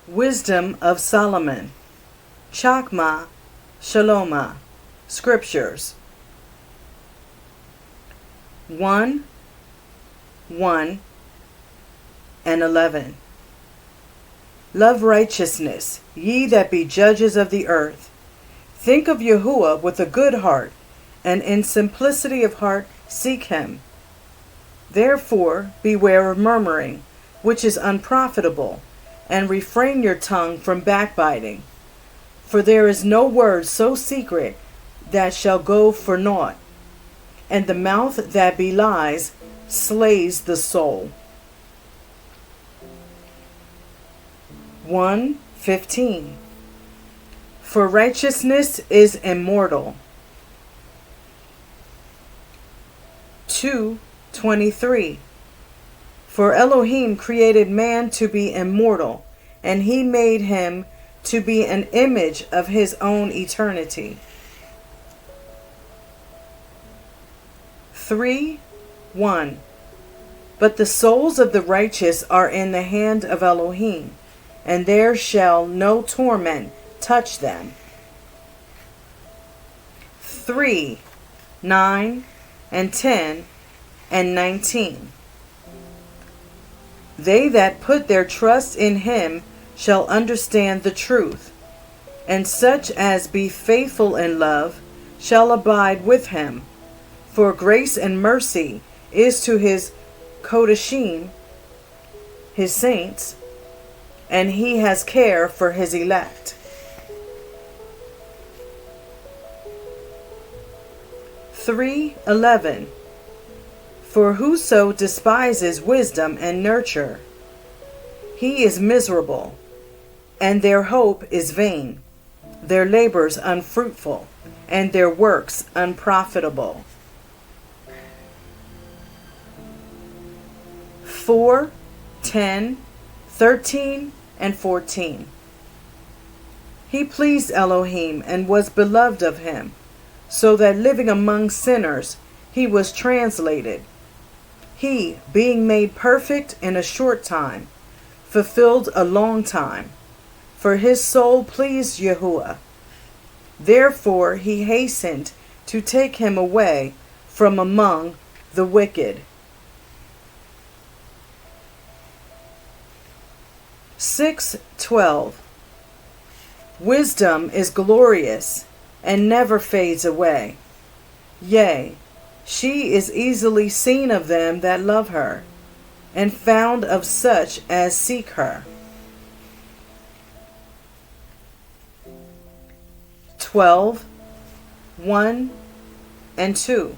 Wisdom of Solomon. Chakma, Shalom. Scriptures. 1, 1, and 11. Love righteousness, ye that be judges of the earth. Think of Yahuah with a good heart, and in simplicity of heart seek him. Therefore beware of murmuring, which is unprofitable, and refrain your tongue from backbiting. For there is no word so secret that shall go for naught, and the mouth that belies slays the soul. 1:15. For righteousness is immortal. 2:23. For Elohim created man to be immortal, and he made him to be an image of his own eternity. 3:1. But the souls of the righteous are in the hand of Elohim, and there shall no torment touch them. 3:9 and 10 and 19. They that put their trust in him shall understand the truth, and such as be faithful in love shall abide with him. For grace and mercy is to his Kodashim, his saints, and he has care for his elect. 3:11. For whoso despises wisdom and nurture, he is miserable, and their hope is vain, their labors unfruitful, and their works unprofitable. 4:10, 13, and 14. He pleased Elohim and was beloved of him, so that living among sinners he was translated. He, being made perfect in a short time, fulfilled a long time, for his soul pleased Yahuah. Therefore he hastened to take him away from among the wicked. 6:12. Wisdom is glorious and never fades away. Yea, she is easily seen of them that love her, and found of such as seek her. 12:1 and 2.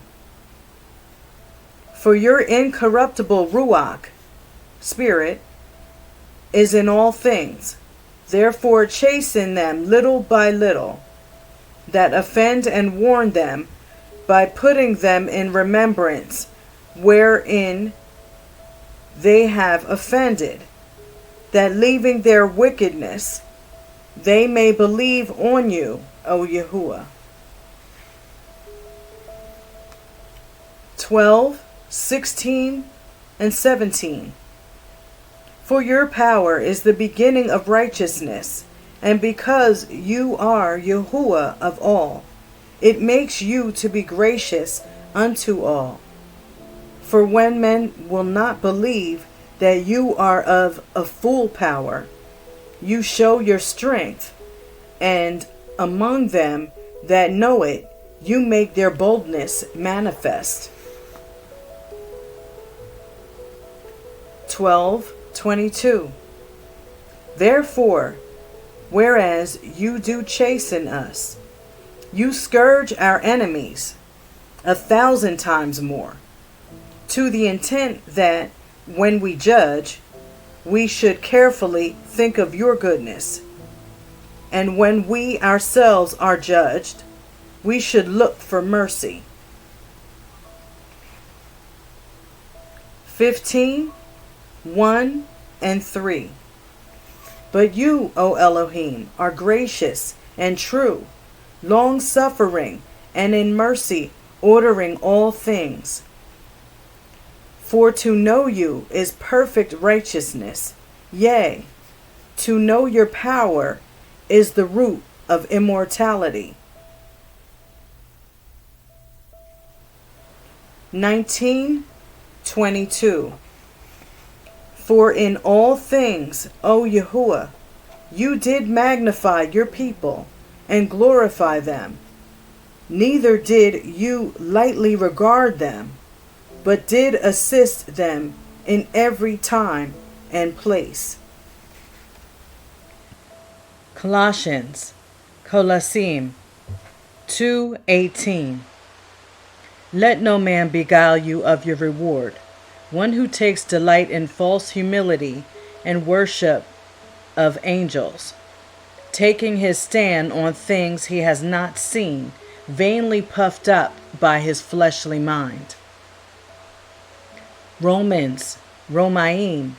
For your incorruptible Ruach, spirit, is in all things. Therefore chasten them little by little, that offend, and warn them by putting them in remembrance wherein they have offended, that leaving their wickedness they may believe on you, O Yahuah. 12:16 and 17. For your power is the beginning of righteousness, and because you are Yahuah of all, it makes you to be gracious unto all. For when men will not believe that you are of a full power, you show your strength, and among them that know it, you make their boldness manifest. 12:22. Therefore, whereas you do chasten us, you scourge our enemies 1,000 times more, to the intent that when we judge, we should carefully think of your goodness, and when we ourselves are judged, we should look for mercy. 15:1 and 3. But you, O Elohim, are gracious and true, long-suffering, and in mercy, ordering all things. For to know you is perfect righteousness, yea, To know your power is the root of immortality. 19:22. For in all things, O Yahuah, you did magnify your people and glorify them. Neither did you lightly regard them, but did assist them in every time and place. Colossians, Colossim 2:18. Let no man beguile you of your reward, one who takes delight in false humility and worship of angels, taking his stand on things he has not seen, vainly puffed up by his fleshly mind. Romaim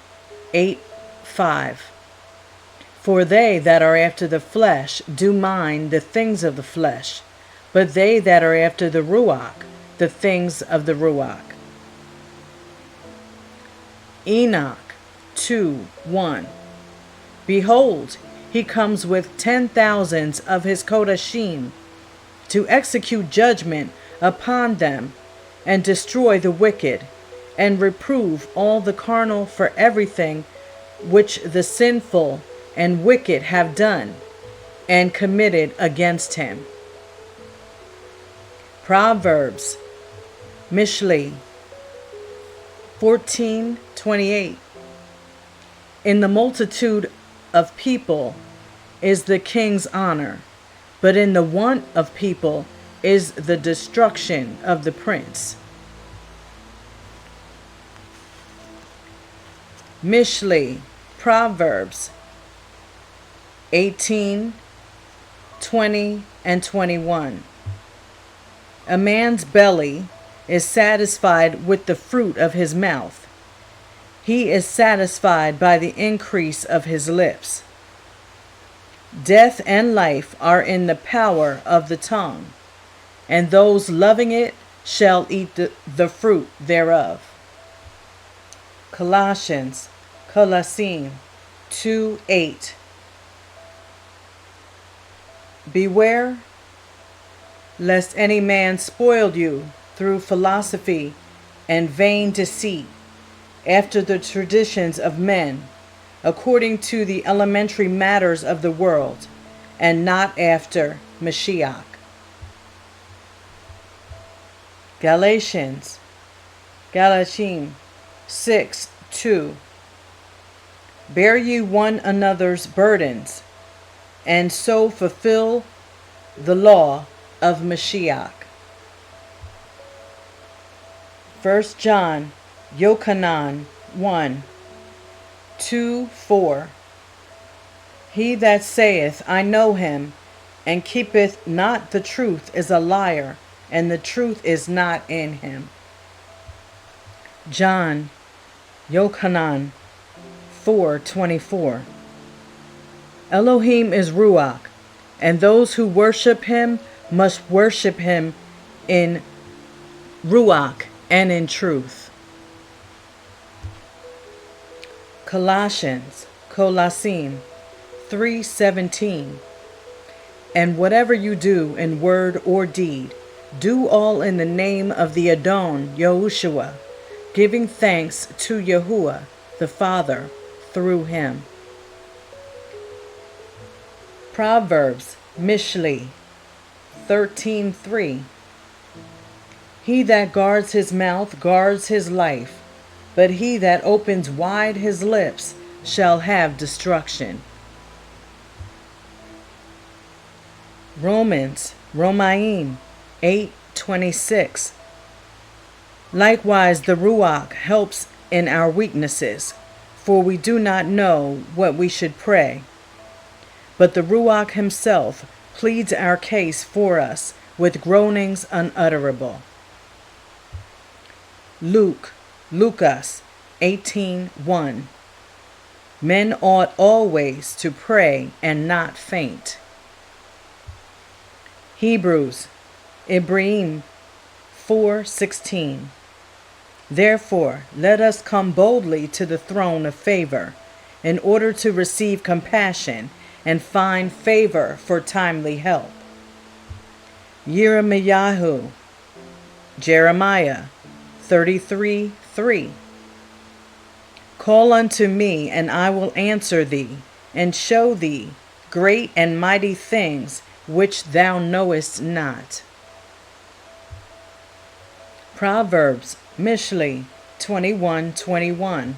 8:5. For they that are after the flesh do mind the things of the flesh, but they that are after the Ruach, the things of the Ruach. Enoch 2:1. Behold, he comes with 10,000s of his Kodashim, to execute judgment upon them, and destroy the wicked, and reprove all the carnal for everything which the sinful and wicked have done and committed against him. Proverbs, Mishli 14:28. In the multitude of people is the king's honor, but in the want of people is the destruction of the prince. Mishli, Proverbs 18:20 and 21. A man's belly is satisfied with the fruit of his mouth. He is satisfied by the increase of his lips. Death and life are in the power of the tongue, and those loving it shall eat the fruit thereof. Colossians, Colossim 2:8. Beware lest any man spoil you through philosophy and vain deceit, after the traditions of men, according to the elementary matters of the world, and not after Mashiach. Galatium 6:2. Bear ye one another's burdens, and so fulfill the law of Mashiach. 1 John, Yochanan 1:2-4. He that saith, I know him, and keepeth not the truth is a liar, and the truth is not in him. John, Yochanan 4:24. Elohim is Ruach, and those who worship him must worship him in Ruach and in truth. Colossians, Colossim 3:17. And whatever you do in word or deed, do all in the name of the Adon Yahushua, giving thanks to Yahuah the Father through him. Proverbs, Mishli 13:3. He that guards his mouth guards his life, but he that opens wide his lips shall have destruction. Romaim 8:26. Likewise the Ruach helps in our weaknesses, for we do not know what we should pray. But the Ruach himself pleads our case for us with groanings unutterable. Lucas 18:1. Men ought always to pray and not faint. Hebrews 4:16. Therefore let us come boldly to the throne of favor, in order to receive compassion and find favor for timely help. Yirmiyahu, Jeremiah 33:3. Call unto me, and I will answer thee, and show thee great and mighty things which thou knowest not. Proverbs, Mishli 21:21.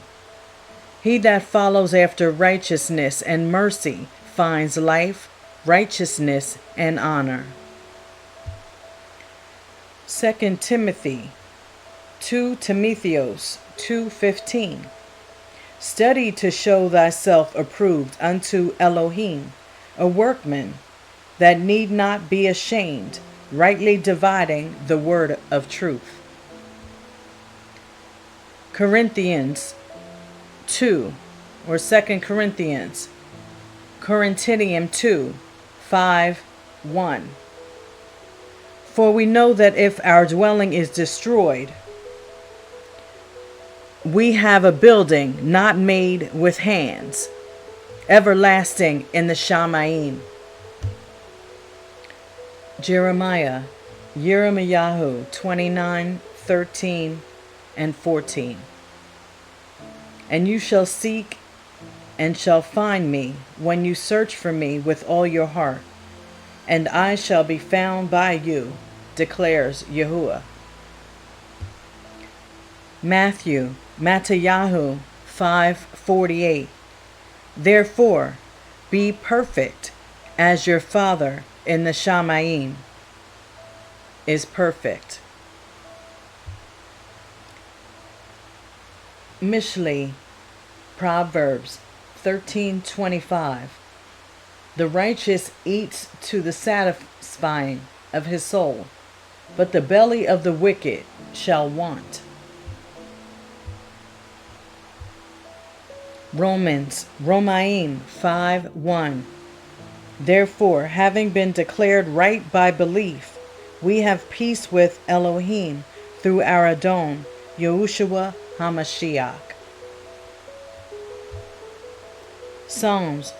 He that follows after righteousness and mercy finds life, righteousness, and honor. 2 Timothy 2 Timotheos 2:15. Study to show thyself approved unto Elohim, a workman that need not be ashamed, rightly dividing the word of truth. Corinthians 2 or 2 Corinthians, Corinthians 2:5-1. For we know that if our dwelling is destroyed, we have a building not made with hands, everlasting in the Shamayim. Yirmiyahu 29:13-14. And you shall seek and shall find me when you search for me with all your heart, and I shall be found by you, declares Yahuah. Matthew 5:48. Therefore, be perfect as your Father in the Shamayim is perfect. Mishli, Proverbs 13:25. The righteous eats to the satisfying of his soul, but the belly of the wicked shall want. Romaim 5:1. Therefore, having been declared right by belief, we have peace with Elohim through our Adon, Yahushua HaMashiach. Psalms,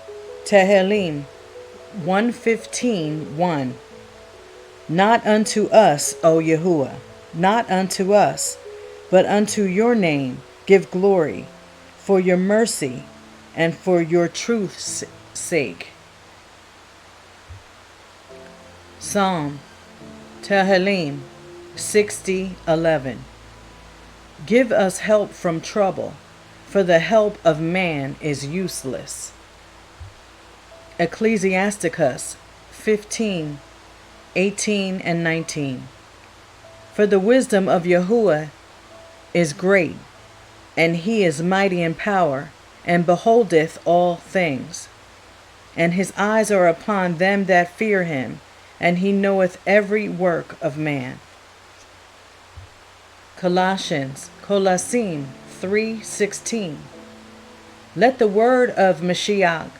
Tehillim 115:1. Not unto us, O Yahuah, not unto us, but unto your name give glory, for your mercy and for your truth's sake. Psalm, Tehillim 60:11. Give us help from trouble, for the help of man is useless. Ecclesiasticus 15:18-19. For the wisdom of Yahuah is great, and he is mighty in power, and beholdeth all things. And his eyes are upon them that fear him, and he knoweth every work of man. Colossium 3:16. Let the word of Mashiach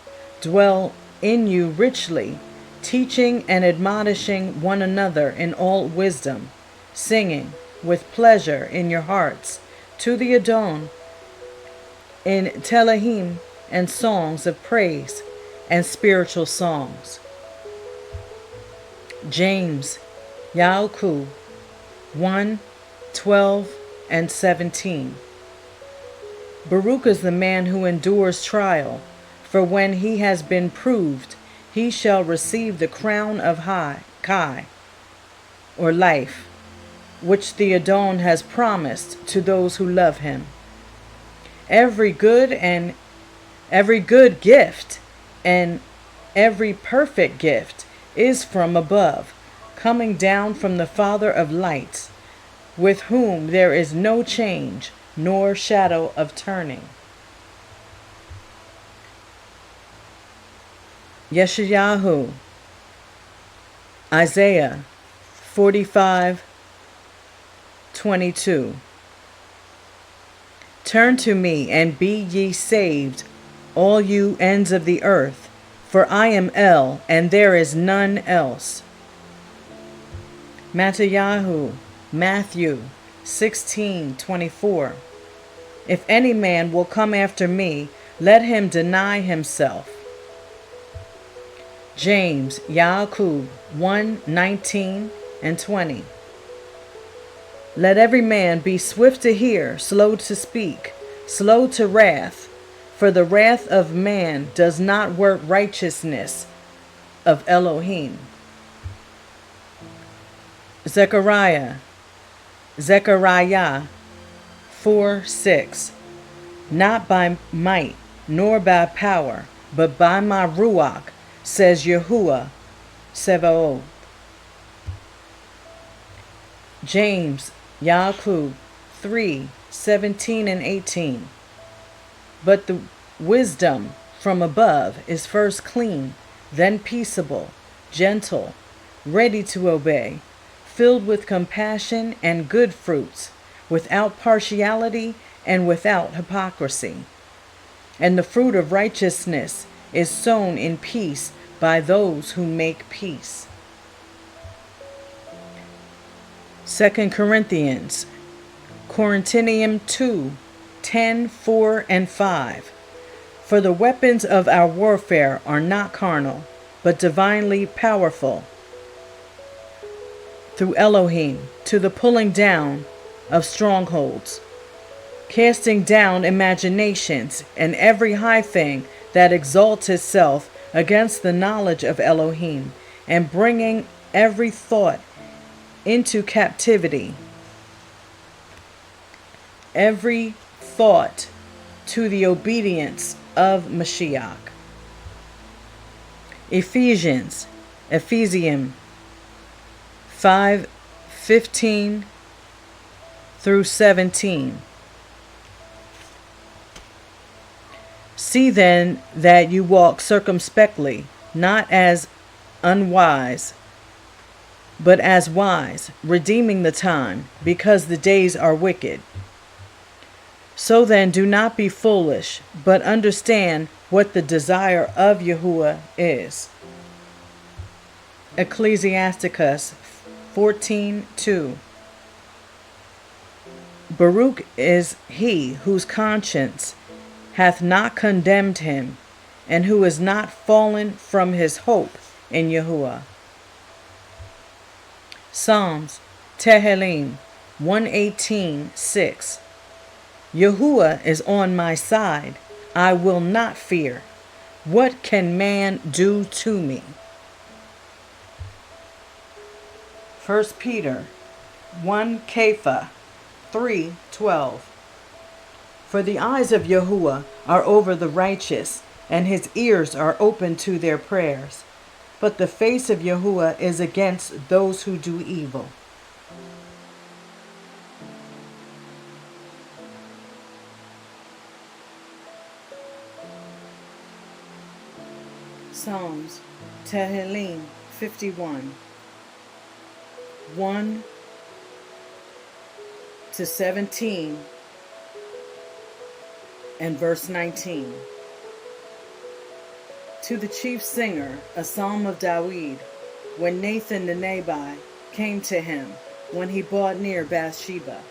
dwell in you richly, teaching and admonishing one another in all wisdom, singing with pleasure in your hearts to the Adon in Telahim and songs of praise and spiritual songs. James, Yahuah 1:12-17. Baruch is the man who endures trial, for when he has been proved, he shall receive the crown of Kai, or life, which the Adon has promised to those who love him. Every good gift and every perfect gift is from above, coming down from the Father of lights, with whom there is no change nor shadow of turning. Yeshayahu, Isaiah 45:22. Turn to me and be ye saved, all you ends of the earth, for I am El, and there is none else. Matthew 16:24. If any man will come after me, let him deny himself. James, Yahuah 1:19 and 20. Let every man be swift to hear, slow to speak, slow to wrath, for the wrath of man does not work righteousness of Elohim. Zechariah 4:6. Not by might nor by power, but by my Ruach, says Yahuah Sevaoth. James, Yahuah 3:17 and 18. But the wisdom from above is first clean, then peaceable, gentle, ready to obey, filled with compassion and good fruits, without partiality and without hypocrisy. And the fruit of righteousness is sown in peace by those who make peace. 2 Corinthians 2:10, 4, and 5. For the weapons of our warfare are not carnal, but divinely powerful, through Elohim, to the pulling down of strongholds, casting down imaginations and every high thing that exalts itself against the knowledge of Elohim, and bringing every thought into captivity, every thought to the obedience of Mashiach. Ephesians 5:15 through 17. See then that you walk circumspectly, not as unwise, but as wise, redeeming the time, because the days are wicked. So then do not be foolish, but understand what the desire of Yahuah is. Ecclesiasticus 14:2. Baruch is he whose conscience hath not condemned him, and who is not fallen from his hope in Yahuah. Psalms Tehillim 118:6. Yahuah is on my side, I will not fear. What can man do to me? 1 Peter 1 Kepha 3:12. For the eyes of Yahuah are over the righteous, and his ears are open to their prayers. But the face of Yahuah is against those who do evil. Psalms Tehillim 51 1-17 and verse 19. To the chief singer, a psalm of Dawid, when Nathan the Nabai came to him, when he brought near Bathsheba.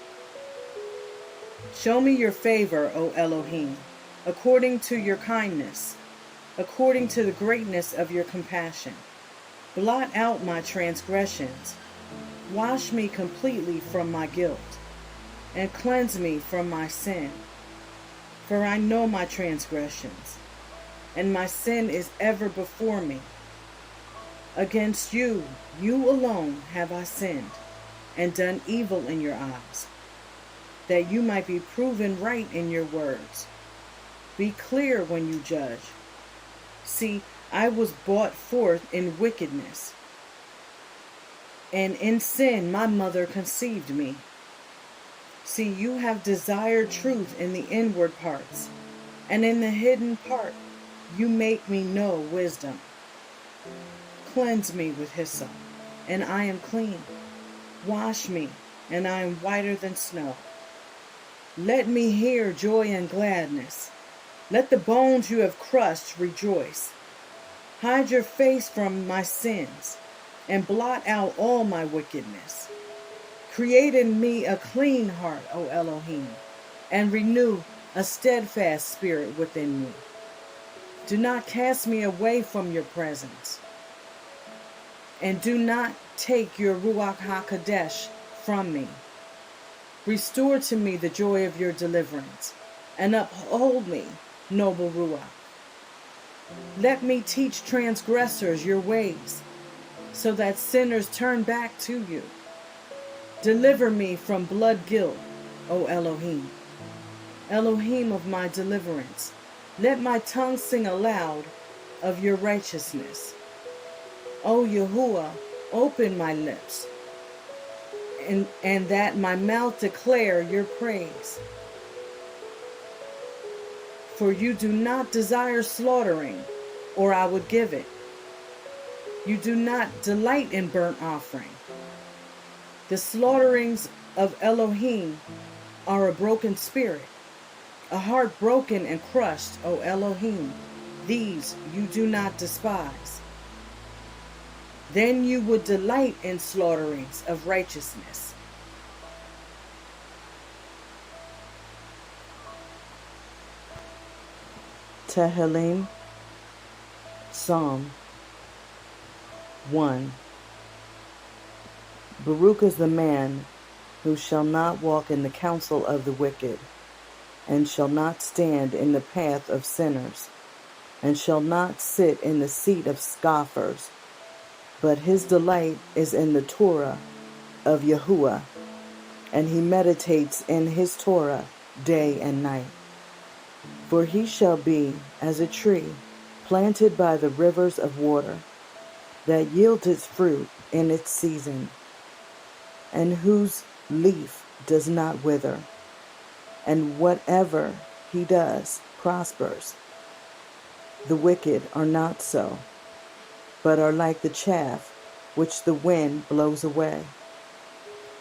Show me your favor, O Elohim, according to your kindness, according to the greatness of your compassion. Blot out my transgressions. Wash me completely from my guilt, and cleanse me from my sin. For I know my transgressions, and my sin is ever before me. Against you, you alone have I sinned, and done evil in your eyes, that you might be proven right in your words. Be clear when you judge. See, I was brought forth in wickedness, and in sin my mother conceived me. See, you have desired truth in the inward parts, and in the hidden part you make me know wisdom. Cleanse me with hyssop, and I am clean. Wash me, and I am whiter than snow. Let me hear joy and gladness. Let the bones you have crushed rejoice. Hide your face from my sins, and blot out all my wickedness. Create in me a clean heart, O Elohim, and renew a steadfast spirit within me. Do not cast me away from your presence, and do not take your Ruach HaKodesh from me. Restore to me the joy of your deliverance, and uphold me, noble Ruach. Let me teach transgressors your ways, so that sinners turn back to you. Deliver me from blood guilt, O Elohim, Elohim of my deliverance. Let my tongue sing aloud of your righteousness. O Yahuah, open my lips, and that my mouth declare your praise. For you do not desire slaughtering, or I would give it. You do not delight in burnt offering. The slaughterings of Elohim are a broken spirit, a heart broken and crushed, O Elohim. These you do not despise. Then you would delight in slaughterings of righteousness. Tehillim, Psalm 1. Baruch is the man who shall not walk in the counsel of the wicked, and shall not stand in the path of sinners, and shall not sit in the seat of scoffers, but his delight is in the Torah of Yahuah, and he meditates in his Torah day and night. For he shall be as a tree planted by the rivers of water, that yields its fruit in its season, and whose leaf does not wither, and whatever he does prospers. The wicked are not so, but are like the chaff which the wind blows away.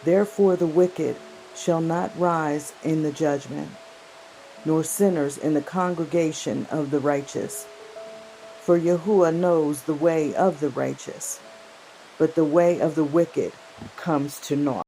Therefore the wicked shall not rise in the judgment, nor sinners in the congregation of the righteous. For Yahuah knows the way of the righteous, but the way of the wicked comes to naught.